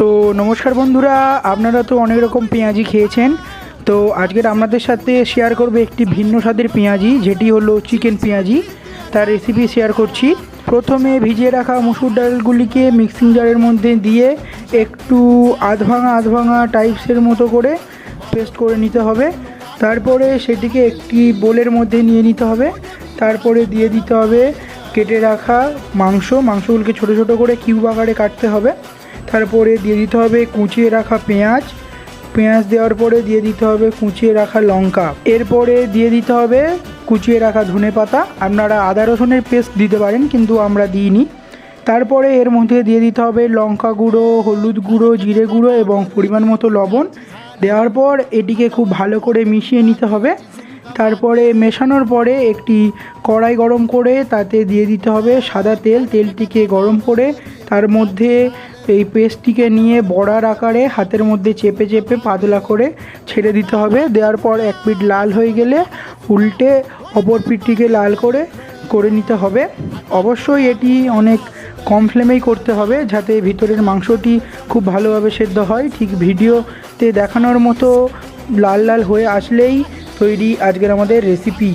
তো নমস্কার বন্ধুরা, আপনারা তো অনেক রকম পেঁয়াজি খেয়েছেন। তো আজকের আপনাদের সাথে শেয়ার করব একটি ভিন্ন স্বাদের পেঁয়াজি, যেটি হলো চিকেন পেঁয়াজি। তার রেসিপি শেয়ার করছি। প্রথমে ভিজিয়ে রাখা মসুর ডালগুলিকে মিক্সিং জারের মধ্যে দিয়ে একটু আধ ভাঙা টাইপসের মতো করে পেস্ট করে নিতে হবে। তারপরে সেটিকে একটি বোলের মধ্যে নিয়ে নিতে হবে। তারপরে দিয়ে দিতে হবে কেটে রাখা মাংসগুলোকে ছোট ছোট করে কিউব আকারে কাটতে হবে। তারপরে দিয়ে দিতে হবে কুচিয়ে রাখা পেঁয়াজ দেওয়ার পরে দিয়ে দিতে হবে কুচিয়ে রাখা লঙ্কা। এরপরে দিয়ে দিতে হবে কুচিয়ে রাখা ধনেপাতা। আপনারা আদা রসুনের পেস্ট দিতে পারেন, কিন্তু আমরা দিইনি। তারপরে এর মধ্যে দিয়ে দিতে হবে লঙ্কা গুঁড়ো, হলুদ গুঁড়ো, জিরে গুঁড়ো এবং পরিমাণ মতো লবণ। দেওয়ার পর এটিকে খুব ভালো করে মিশিয়ে নিতে হবে। তারপরে মেশানোর পরে একটি কড়াই গরম করে তাতে দিয়ে দিতে হবে সাদা তেল। তেলটিকে গরম করে তার মধ্যে এই পেস্টটিকে নিয়ে বড়ার আকারে হাতের মধ্যে চেপে চেপে পাতলা করে ছেড়ে দিতে হবে। দেওয়ার পর এক পিঠ লাল হয়ে গেলে উল্টে অপর পিঠটিকে লাল করে নিতে হবে। অবশ্যই এটি অনেক কম ফ্লেমেই করতে হবে, যাতে ভিতরের মাংসটি খুব ভালোভাবে সেদ্ধ হয়। ঠিক ভিডিওতে দেখানোর মতো লাল লাল হয়ে আসলেই তৈরি আজকের আমাদের রেসিপি।